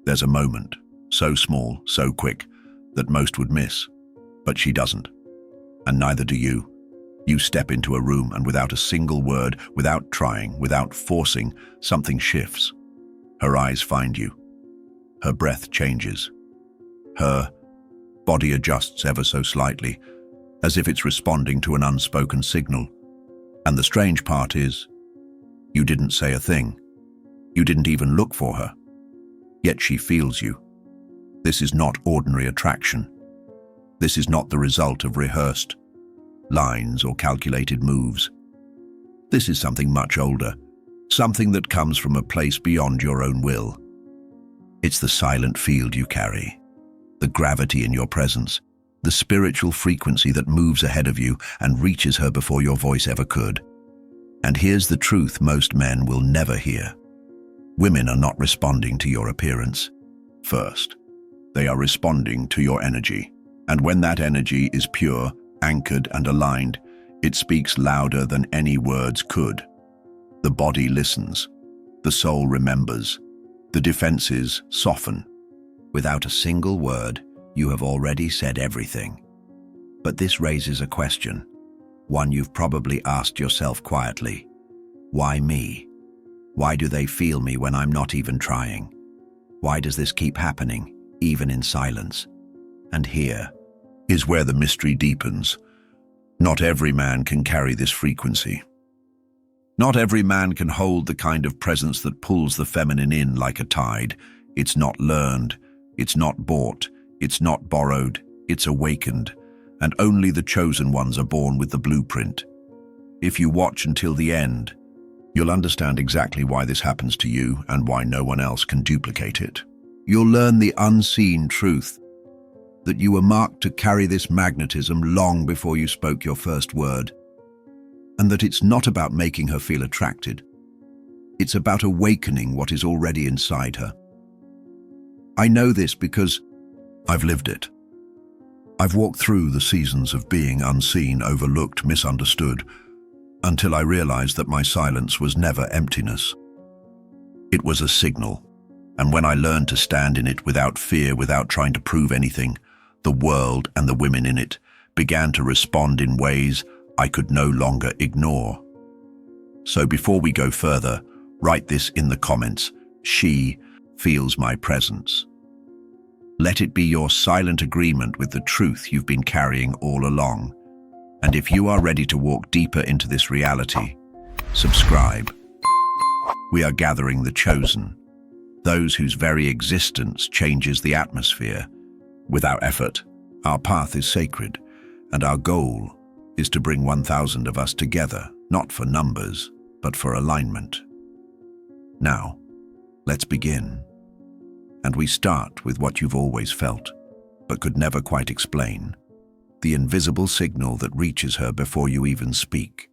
There's a moment, so small, so quick, that most would miss. But she doesn't. And neither do you. You step into a room and without a single word, without trying, without forcing, something shifts. Her eyes find you. Her breath changes. Her body adjusts ever so slightly, as if it's responding to an unspoken signal. And the strange part is, you didn't say a thing. You didn't even look for her. Yet she feels you. This is not ordinary attraction. This is not the result of rehearsed lines or calculated moves. This is something much older, something that comes from a place beyond your own will. It's the silent field you carry, the gravity in your presence, the spiritual frequency that moves ahead of you and reaches her before your voice ever could. And here's the truth most men will never hear. Women are not responding to your appearance. First, they are responding to your energy. And when that energy is pure, anchored and aligned, it speaks louder than any words could. The body listens. The soul remembers. The defenses soften. Without a single word, you have already said everything. But this raises a question, one you've probably asked yourself quietly. Why me? Why do they feel me when I'm not even trying? Why does this keep happening, even in silence? And here is where the mystery deepens. Not every man can carry this frequency. Not every man can hold the kind of presence that pulls the feminine in like a tide. It's not learned, it's not bought, it's not borrowed, it's awakened, and only the chosen ones are born with the blueprint. If you watch until the end, you'll understand exactly why this happens to you and why no one else can duplicate it. You'll learn the unseen truth, that you were marked to carry this magnetism long before you spoke your first word, and that it's not about making her feel attracted. It's about awakening what is already inside her. I know this because I've lived it. I've walked through the seasons of being unseen, overlooked, misunderstood, until I realized that my silence was never emptiness. It was a signal, and when I learned to stand in it without fear, without trying to prove anything, the world and the women in it began to respond in ways I could no longer ignore. So before we go further, write this in the comments. She feels my presence. Let it be your silent agreement with the truth you've been carrying all along. And if you are ready to walk deeper into this reality, subscribe. We are gathering the chosen, those whose very existence changes the atmosphere. Without effort, our path is sacred, and our goal is to bring 1,000 of us together, not for numbers, but for alignment. Now, let's begin. And we start with what you've always felt, but could never quite explain. The invisible signal that reaches her before you even speak.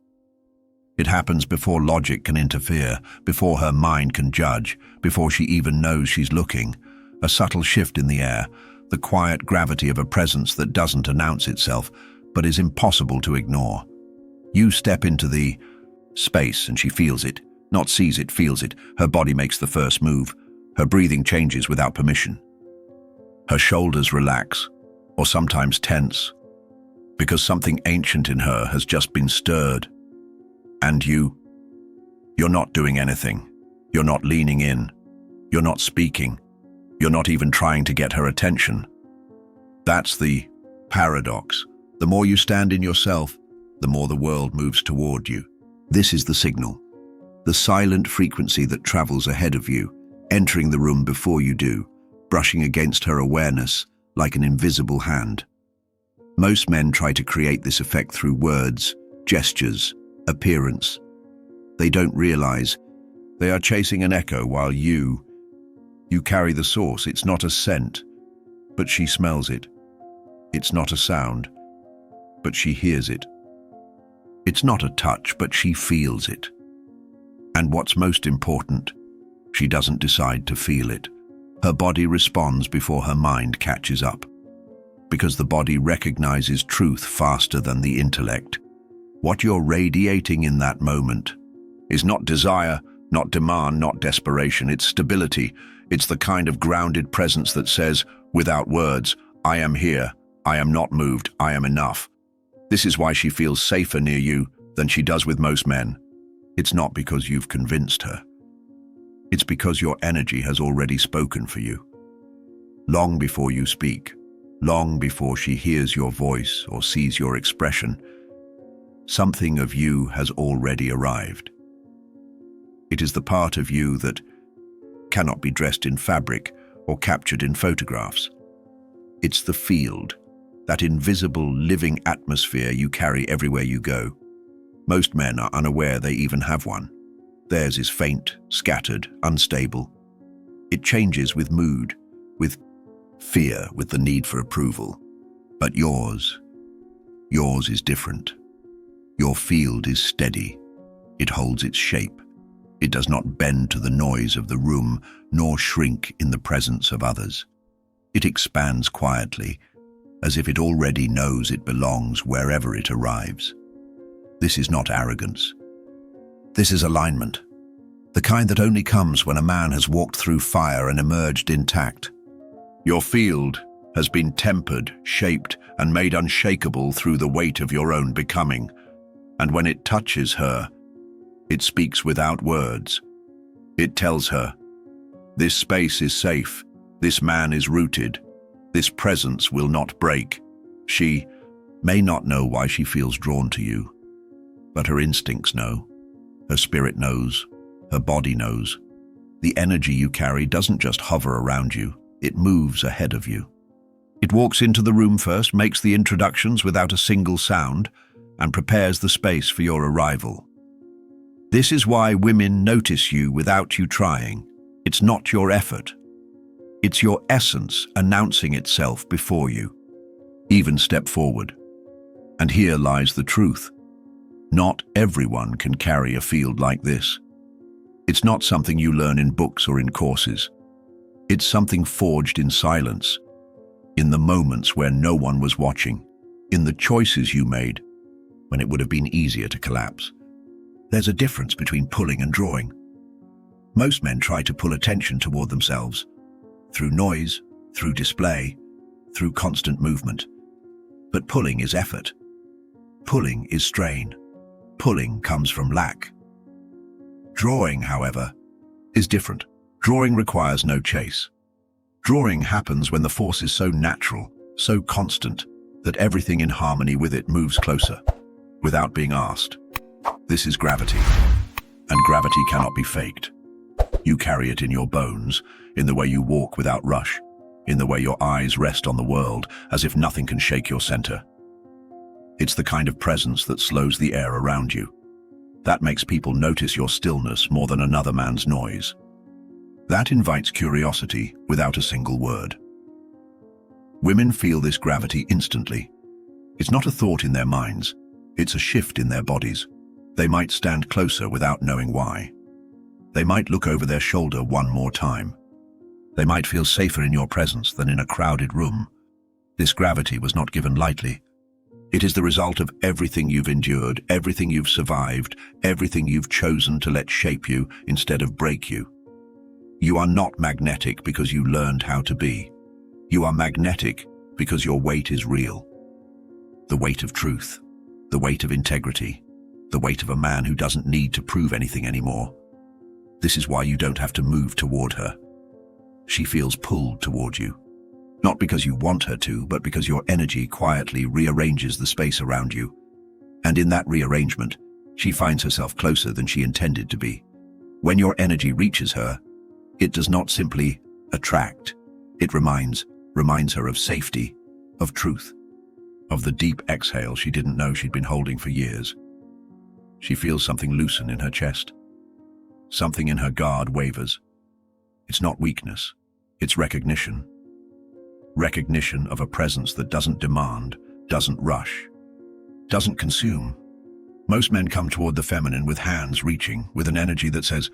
It happens before logic can interfere, before her mind can judge, before she even knows she's looking. A subtle shift in the air, the quiet gravity of a presence that doesn't announce itself, but is impossible to ignore. You step into the space and she feels it, not sees it, feels it. Her body makes the first move. Her breathing changes without permission. Her shoulders relax, or sometimes tense, because something ancient in her has just been stirred. And you're not doing anything. You're not leaning in. You're not speaking. You're not even trying to get her attention. That's the paradox. The more you stand in yourself, the more the world moves toward you. This is the signal, the silent frequency that travels ahead of you, entering the room before you do, brushing against her awareness like an invisible hand. Most men try to create this effect through words, gestures, appearance. They don't realize they are chasing an echo while you carry the source. It's not a scent, but she smells it. It's not a sound, but she hears it. It's not a touch, but she feels it. And what's most important, she doesn't decide to feel it. Her body responds before her mind catches up. Because the body recognizes truth faster than the intellect. What you're radiating in that moment is not desire, Not demand, not desperation, it's stability. It's the kind of grounded presence that says, without words, I am here, I am not moved, I am enough. This is why she feels safer near you than she does with most men. It's not because you've convinced her. It's because your energy has already spoken for you. Long before you speak, long before she hears your voice or sees your expression, something of you has already arrived. It is the part of you that cannot be dressed in fabric or captured in photographs. It's the field, that invisible living atmosphere you carry everywhere you go. Most men are unaware they even have one. Theirs is faint, scattered, unstable. It changes with mood, with fear, with the need for approval. But yours is different. Your field is steady. It holds its shape. It does not bend to the noise of the room, nor shrink in the presence of others. It expands quietly, as if it already knows it belongs wherever it arrives. This is not arrogance. This is alignment, the kind that only comes when a man has walked through fire and emerged intact. Your field has been tempered, shaped, and made unshakable through the weight of your own becoming, and when it touches her, it speaks without words. It tells her, this space is safe, this man is rooted, this presence will not break. She may not know why she feels drawn to you, but her instincts know, her spirit knows, her body knows. The energy you carry doesn't just hover around you, it moves ahead of you. It walks into the room first, makes the introductions without a single sound, and prepares the space for your arrival. This is why women notice you without you trying. It's not your effort. It's your essence announcing itself before you. Even step forward. And here lies the truth. Not everyone can carry a field like this. It's not something you learn in books or in courses. It's something forged in silence, in the moments where no one was watching, in the choices you made when it would have been easier to collapse. There's a difference between pulling and drawing. Most men try to pull attention toward themselves, through noise, through display, through constant movement. But pulling is effort. Pulling is strain. Pulling comes from lack. Drawing, however, is different. Drawing requires no chase. Drawing happens when the force is so natural, so constant, that everything in harmony with it moves closer, without being asked. This is gravity, and gravity cannot be faked. You carry it in your bones, in the way you walk without rush, in the way your eyes rest on the world, as if nothing can shake your center. It's the kind of presence that slows the air around you. That makes people notice your stillness more than another man's noise. That invites curiosity without a single word. Women feel this gravity instantly. It's not a thought in their minds, it's a shift in their bodies. They might stand closer without knowing why. They might look over their shoulder one more time. They might feel safer in your presence than in a crowded room. This gravity was not given lightly. It is the result of everything you've endured, everything you've survived, everything you've chosen to let shape you instead of break you. You are not magnetic because you learned how to be. You are magnetic because your weight is real. The weight of truth, the weight of integrity, the weight of a man who doesn't need to prove anything anymore. This is why you don't have to move toward her. She feels pulled toward you. Not because you want her to, but because your energy quietly rearranges the space around you. And in that rearrangement, she finds herself closer than she intended to be. When your energy reaches her, it does not simply attract. It reminds her of safety, of truth, of the deep exhale she didn't know she'd been holding for years. She feels something loosen in her chest. Something in her guard wavers. It's not weakness, it's recognition. Recognition of a presence that doesn't demand, doesn't rush, doesn't consume. Most men come toward the feminine with hands reaching, with an energy that says,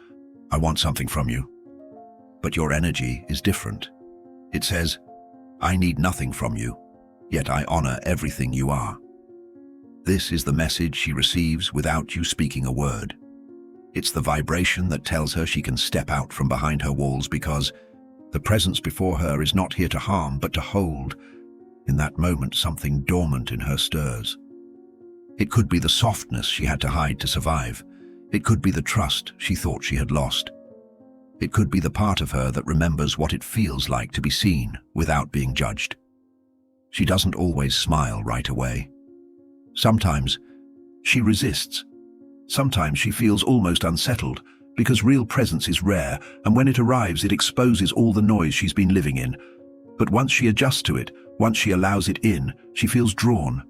I want something from you. But your energy is different. It says, I need nothing from you, yet I honor everything you are. This is the message she receives without you speaking a word. It's the vibration that tells her she can step out from behind her walls because the presence before her is not here to harm but to hold. In that moment, something dormant in her stirs. It could be the softness she had to hide to survive. It could be the trust she thought she had lost. It could be the part of her that remembers what it feels like to be seen without being judged. She doesn't always smile right away. Sometimes she resists. Sometimes she feels almost unsettled because real presence is rare, and when it arrives, it exposes all the noise she's been living in. But once she adjusts to it, once she allows it in, she feels drawn.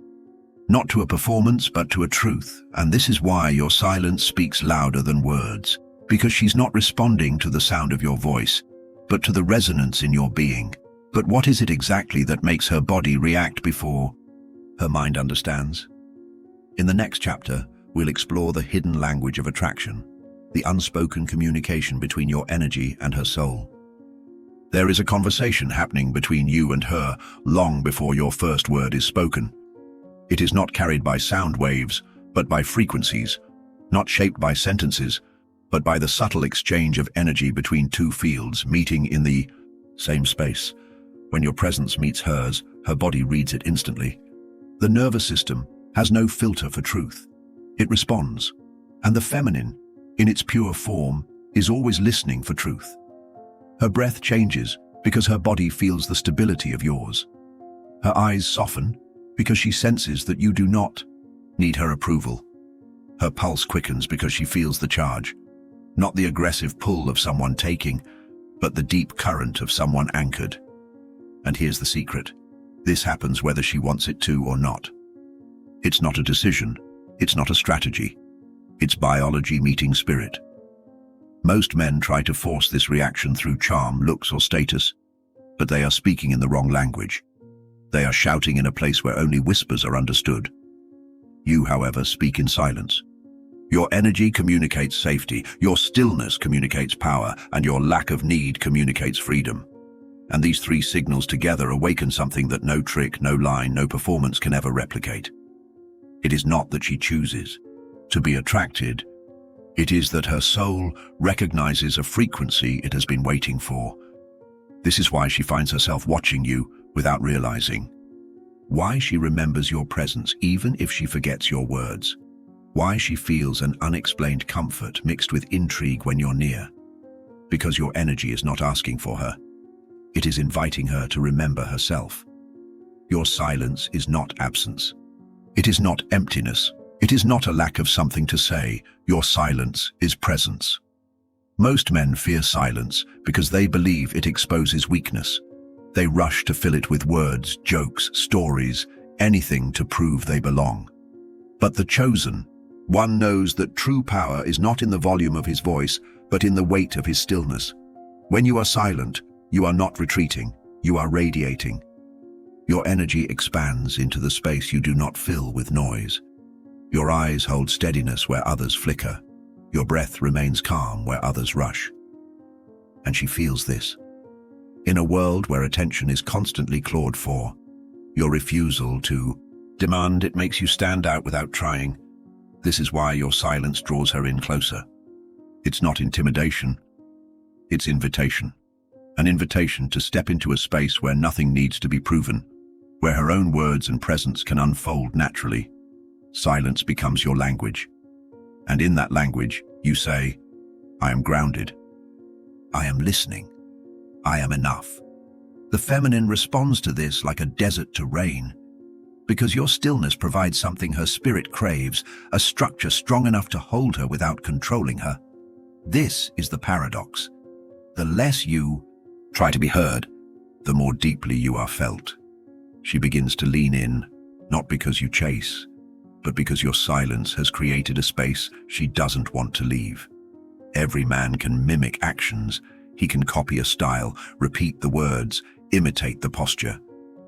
Not to a performance, but to a truth. And this is why your silence speaks louder than words. Because she's not responding to the sound of your voice, but to the resonance in your being. But what is it exactly that makes her body react before her mind understands? In the next chapter, we'll explore the hidden language of attraction, the unspoken communication between your energy and her soul. There is a conversation happening between you and her long before your first word is spoken. It is not carried by sound waves, but by frequencies, not shaped by sentences, but by the subtle exchange of energy between two fields meeting in the same space. When your presence meets hers, her body reads it instantly. The nervous system has no filter for truth. It responds, and the feminine, in its pure form, is always listening for truth. Her breath changes because her body feels the stability of yours. Her eyes soften because she senses that you do not need her approval. Her pulse quickens because she feels the charge, not the aggressive pull of someone taking, but the deep current of someone anchored. And here's the secret. This happens whether she wants it to or not. It's not a decision. It's not a strategy. It's biology meeting spirit. Most men try to force this reaction through charm, looks, or status, but they are speaking in the wrong language. They are shouting in a place where only whispers are understood. You, however, speak in silence. Your energy communicates safety, your stillness communicates power, and your lack of need communicates freedom. And these three signals together awaken something that no trick, no line, no performance can ever replicate. It is not that she chooses to be attracted. It is that her soul recognizes a frequency it has been waiting for. This is why she finds herself watching you without realizing. Why she remembers your presence even if she forgets your words. Why she feels an unexplained comfort mixed with intrigue when you're near. Because your energy is not asking for her. It is inviting her to remember herself. Your silence is not absence. It is not emptiness. It is not a lack of something to say. Your silence is presence. Most men fear silence because they believe it exposes weakness. They rush to fill it with words, jokes, stories, anything to prove they belong. But the chosen one knows that true power is not in the volume of his voice, but in the weight of his stillness. When you are silent, you are not retreating, you are radiating. Your energy expands into the space you do not fill with noise. Your eyes hold steadiness where others flicker. Your breath remains calm where others rush. And she feels this. In a world where attention is constantly clawed for, your refusal to demand it makes you stand out without trying. This is why your silence draws her in closer. It's not intimidation, it's invitation. An invitation to step into a space where nothing needs to be proven, where her own words and presence can unfold naturally. Silence becomes your language. And in that language, you say, I am grounded. I am listening. I am enough. The feminine responds to this like a desert to rain, because your stillness provides something her spirit craves, a structure strong enough to hold her without controlling her. This is the paradox. The less you try to be heard, the more deeply you are felt. She begins to lean in, not because you chase, but because your silence has created a space she doesn't want to leave. Every man can mimic actions. He can copy a style, repeat the words, imitate the posture,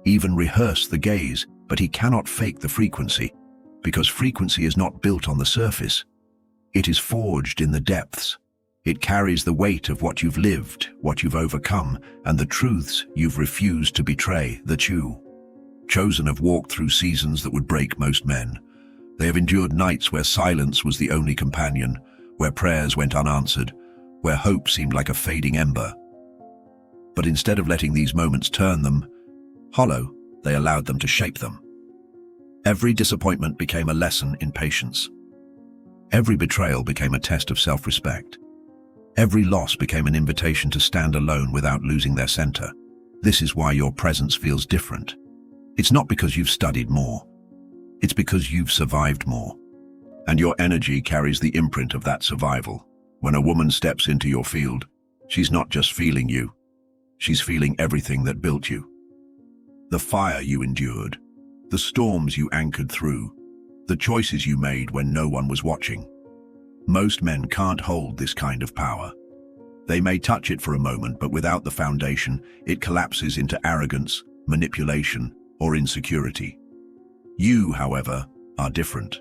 even rehearse the gaze, but he cannot fake the frequency, because frequency is not built on the surface. It is forged in the depths. It carries the weight of what you've lived, what you've overcome, and the truths you've refused to betray, that you, chosen, have walked through seasons that would break most men. They have endured nights where silence was the only companion, where prayers went unanswered, where hope seemed like a fading ember. But instead of letting these moments turn them hollow, they allowed them to shape them. Every disappointment became a lesson in patience. Every betrayal became a test of self-respect. Every loss became an invitation to stand alone without losing their center. This is why your presence feels different. It's not because you've studied more. It's because you've survived more. And your energy carries the imprint of that survival. When a woman steps into your field, she's not just feeling you. She's feeling everything that built you. The fire you endured, the storms you anchored through, the choices you made when no one was watching. Most men can't hold this kind of power. They may touch it for a moment, but without the foundation, it collapses into arrogance, manipulation, or insecurity. You, however, are different.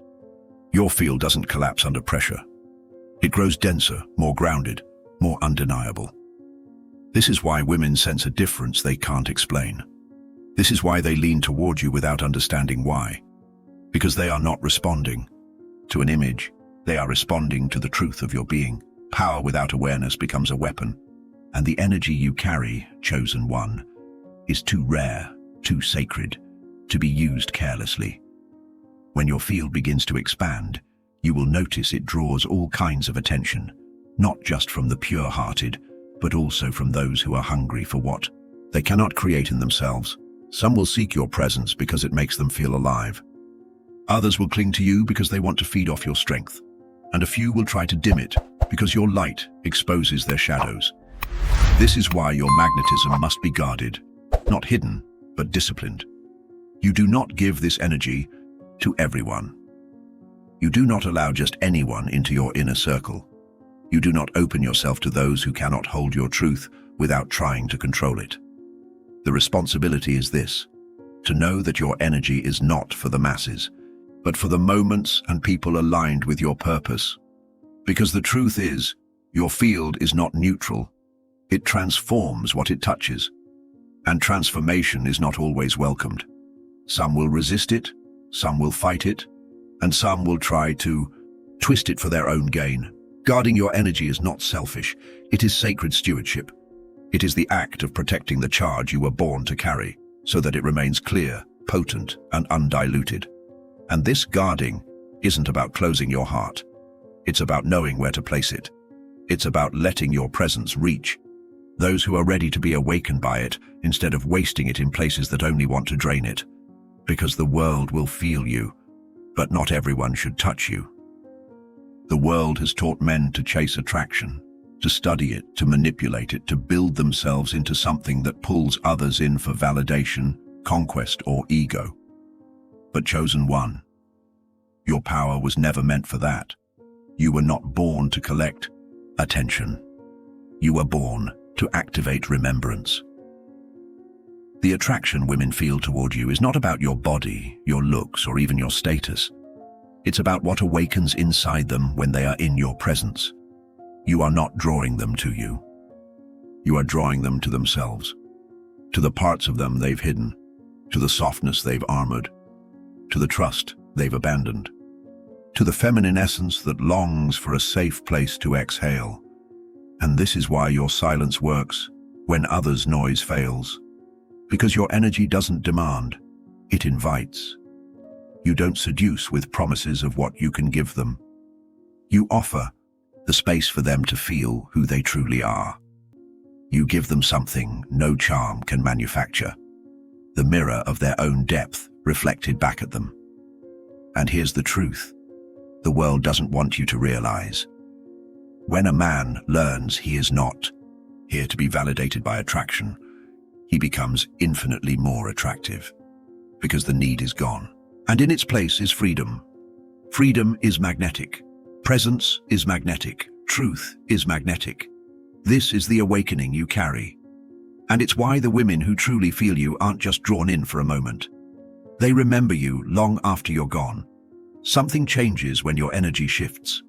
Your field doesn't collapse under pressure. It grows denser, more grounded, more undeniable. This is why women sense a difference they can't explain. This is why they lean toward you without understanding why. Because they are not responding to an image. They are responding to the truth of your being. Power without awareness becomes a weapon, and the energy you carry, chosen one, is too rare, too sacred, to be used carelessly. When your field begins to expand, you will notice it draws all kinds of attention, not just from the pure-hearted, but also from those who are hungry for what they cannot create in themselves. Some will seek your presence because it makes them feel alive. Others will cling to you because they want to feed off your strength. And a few will try to dim it because your light exposes their shadows. This is why your magnetism must be guarded, not hidden, but disciplined. You do not give this energy to everyone. You do not allow just anyone into your inner circle. You do not open yourself to those who cannot hold your truth without trying to control it. The responsibility is this: to know that your energy is not for the masses, but for the moments and people aligned with your purpose. Because the truth is, your field is not neutral. It transforms what it touches. And transformation is not always welcomed. Some will resist it, some will fight it, and some will try to twist it for their own gain. Guarding your energy is not selfish. It is sacred stewardship. It is the act of protecting the charge you were born to carry, so that it remains clear, potent, and undiluted. And this guarding isn't about closing your heart. It's about knowing where to place it. It's about letting your presence reach those who are ready to be awakened by it, instead of wasting it in places that only want to drain it. Because the world will feel you, but not everyone should touch you. The world has taught men to chase attraction, to study it, to manipulate it, to build themselves into something that pulls others in for validation, conquest, or ego. But chosen one, your power was never meant for that. You were not born to collect attention. You were born to activate remembrance. The attraction women feel toward you is not about your body, your looks, or even your status. It's about what awakens inside them when they are in your presence. You are not drawing them to you. You are drawing them to themselves, to the parts of them they've hidden, to the softness they've armored, to the trust they've abandoned, to the feminine essence that longs for a safe place to exhale. And this is why your silence works when others' noise fails. Because your energy doesn't demand, it invites. You don't seduce with promises of what you can give them. You offer the space for them to feel who they truly are. You give them something no charm can manufacture, the mirror of their own depth reflected back at them. And here's the truth the world doesn't want you to realize. When a man learns he is not here to be validated by attraction, he becomes infinitely more attractive, because the need is gone. And in its place is freedom. Freedom is magnetic. Presence is magnetic. Truth is magnetic. This is the awakening you carry. And it's why the women who truly feel you aren't just drawn in for a moment. They remember you long after you're gone. Something changes when your energy shifts.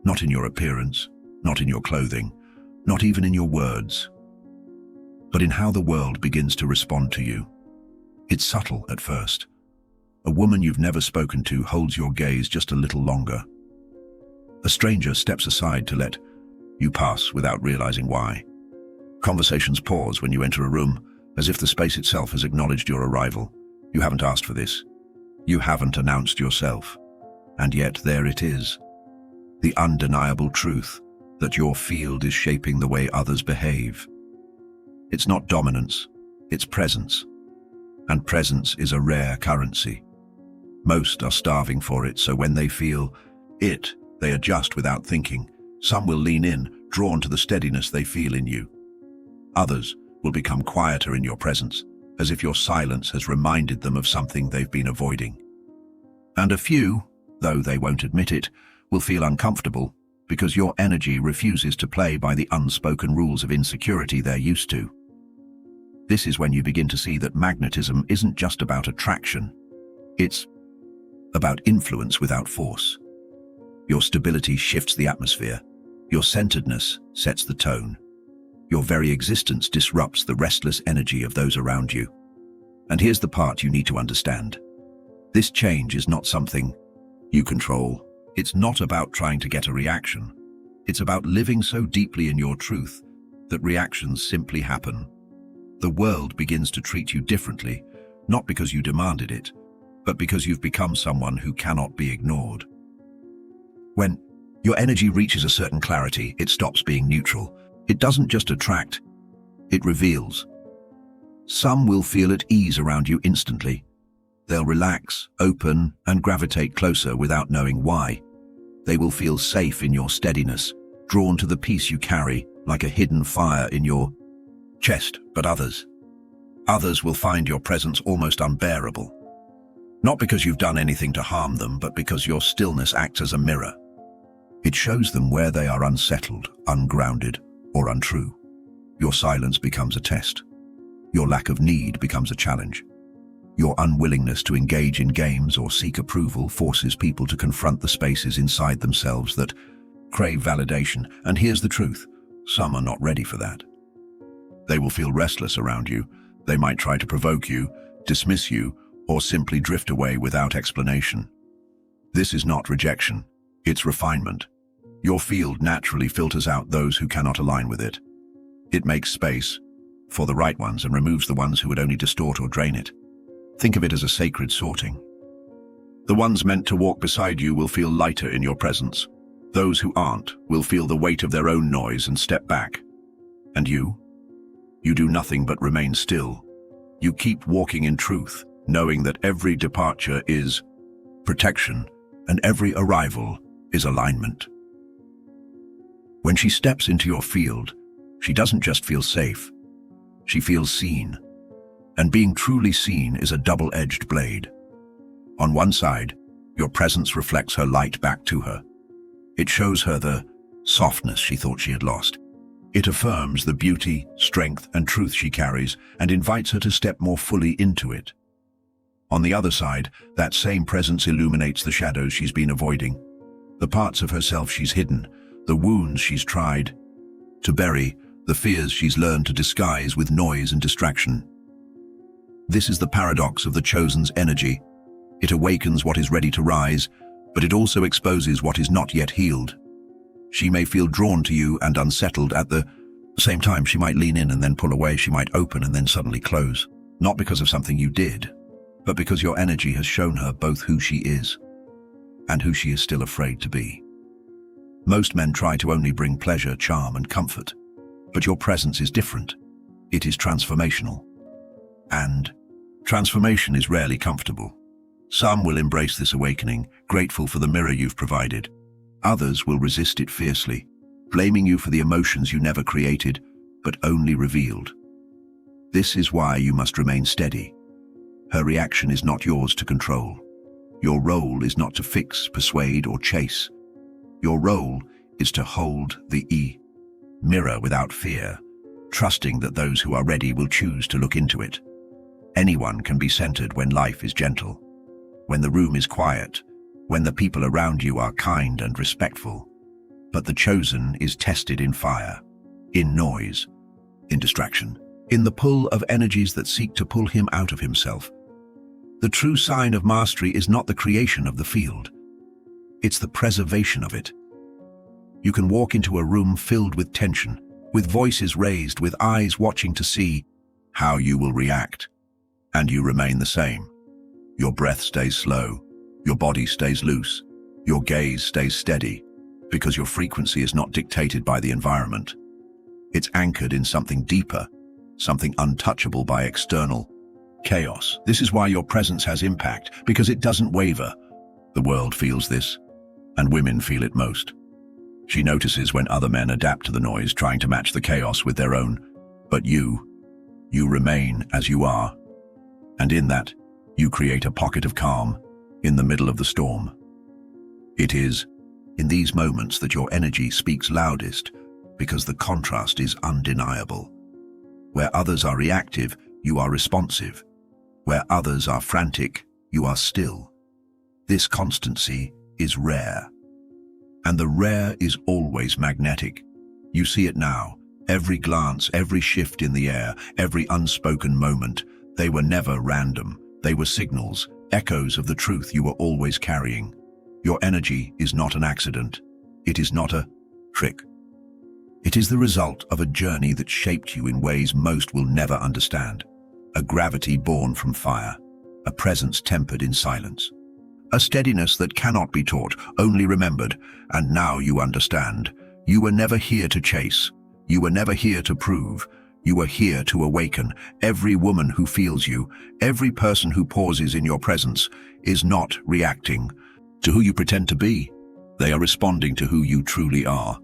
Not in your appearance, not in your clothing, not even in your words, but in how the world begins to respond to you. It's subtle at first. A woman you've never spoken to holds your gaze just a little longer. A stranger steps aside to let you pass without realizing why. Conversations pause when you enter a room, as if the space itself has acknowledged your arrival. You haven't asked for this. You haven't announced yourself. And yet there it is. The undeniable truth that your field is shaping the way others behave. It's not dominance, it's presence. And presence is a rare currency. Most are starving for it, so when they feel it, they adjust without thinking. Some will lean in, drawn to the steadiness they feel in you. Others will become quieter in your presence, as if your silence has reminded them of something they've been avoiding. And a few, though they won't admit it, will feel uncomfortable because your energy refuses to play by the unspoken rules of insecurity they're used to. This is when you begin to see that magnetism isn't just about attraction. It's about influence without force. Your stability shifts the atmosphere. Your centeredness sets the tone. Your very existence disrupts the restless energy of those around you. And here's the part you need to understand. This change is not something you control. It's not about trying to get a reaction. It's about living so deeply in your truth that reactions simply happen. The world begins to treat you differently, not because you demanded it, but because you've become someone who cannot be ignored. When your energy reaches a certain clarity, it stops being neutral. It doesn't just attract, it reveals. Some will feel at ease around you instantly. They'll relax, open, and gravitate closer without knowing why. They will feel safe in your steadiness, drawn to the peace you carry, like a hidden fire in your chest. But others will find your presence almost unbearable. Not because you've done anything to harm them, but because your stillness acts as a mirror. It shows them where they are unsettled, ungrounded, or untrue. Your silence becomes a test. Your lack of need becomes a challenge. Your unwillingness to engage in games or seek approval forces people to confront the spaces inside themselves that crave validation. And here's the truth: some are not ready for that. They will feel restless around you. They might try to provoke you, dismiss you, or simply drift away without explanation. This is not rejection, it's refinement. Your field naturally filters out those who cannot align with it. It makes space for the right ones and removes the ones who would only distort or drain it. Think of it as a sacred sorting. The ones meant to walk beside you will feel lighter in your presence. Those who aren't will feel the weight of their own noise and step back. And you do nothing but remain still. You keep walking in truth, knowing that every departure is protection and every arrival is alignment. When she steps into your field, she doesn't just feel safe, she feels seen. And being truly seen is a double-edged blade. On one side, your presence reflects her light back to her. It shows her the softness she thought she had lost. It affirms the beauty, strength, and truth she carries and invites her to step more fully into it. On the other side, that same presence illuminates the shadows she's been avoiding, the parts of herself she's hidden, the wounds she's tried to bury, the fears she's learned to disguise with noise and distraction. This is the paradox of the chosen's energy. It awakens what is ready to rise, but it also exposes what is not yet healed. She may feel drawn to you and unsettled at the same time. She might lean in and then pull away. She might open and then suddenly close. Not because of something you did, but because your energy has shown her both who she is and who she is still afraid to be. Most men try to only bring pleasure, charm, and comfort, but your presence is different. It is transformational. And transformation is rarely comfortable. Some will embrace this awakening, grateful for the mirror you've provided. Others will resist it fiercely, blaming you for the emotions you never created, but only revealed. This is why you must remain steady. Her reaction is not yours to control. Your role is not to fix, persuade, or chase. Your role is to hold the mirror without fear, trusting that those who are ready will choose to look into it. Anyone can be centered when life is gentle, when the room is quiet, when the people around you are kind and respectful. But the chosen is tested in fire, in noise, in distraction, in the pull of energies that seek to pull him out of himself. The true sign of mastery is not the creation of the field. It's the preservation of it. You can walk into a room filled with tension, with voices raised, with eyes watching to see how you will react. And you remain the same. Your breath stays slow, your body stays loose, your gaze stays steady, because your frequency is not dictated by the environment. It's anchored in something deeper, something untouchable by external chaos. This is why your presence has impact, because it doesn't waver. The world feels this, and women feel it most. She notices when other men adapt to the noise, trying to match the chaos with their own. But you remain as you are. And in that, you create a pocket of calm in the middle of the storm. It is in these moments that your energy speaks loudest, because the contrast is undeniable. Where others are reactive, you are responsive. Where others are frantic, you are still. This constancy is rare. And the rare is always magnetic. You see it now. Every glance, every shift in the air, every unspoken moment, they were never random. They were signals, echoes of the truth you were always carrying. Your energy is not an accident. It is not a trick. It is the result of a journey that shaped you in ways most will never understand. A gravity born from fire, a presence tempered in silence. A steadiness that cannot be taught, only remembered, and now you understand. You were never here to chase. You were never here to prove. You were here to awaken. Every woman who feels you, every person who pauses in your presence, is not reacting to who you pretend to be. They are responding to who you truly are.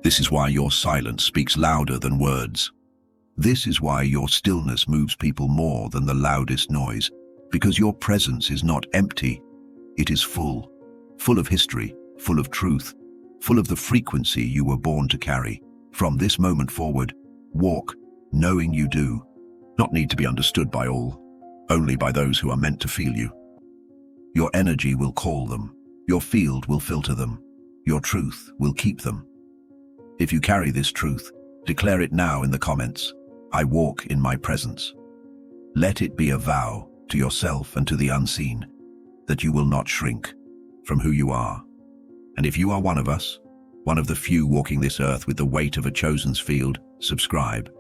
This is why your silence speaks louder than words. This is why your stillness moves people more than the loudest noise, because your presence is not empty. It is full of history, full of truth, full of the frequency you were born to carry. From this moment forward, walk, knowing you do not need to be understood by all, only by those who are meant to feel you. Your energy will call them, your field will filter them, your truth will keep them. If you carry this truth, declare it now in the comments. I walk in my presence. Let it be a vow to yourself and to the unseen that you will not shrink from who you are. And if you are one of us, one of the few walking this earth with the weight of a chosen's field, subscribe.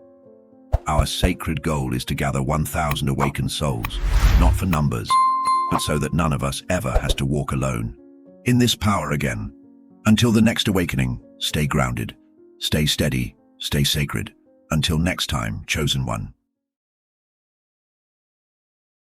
Our sacred goal is to gather 1,000 awakened souls, not for numbers, but so that none of us ever has to walk alone in this power again. Until the next awakening, stay grounded, stay steady, stay sacred. Until next time, chosen one.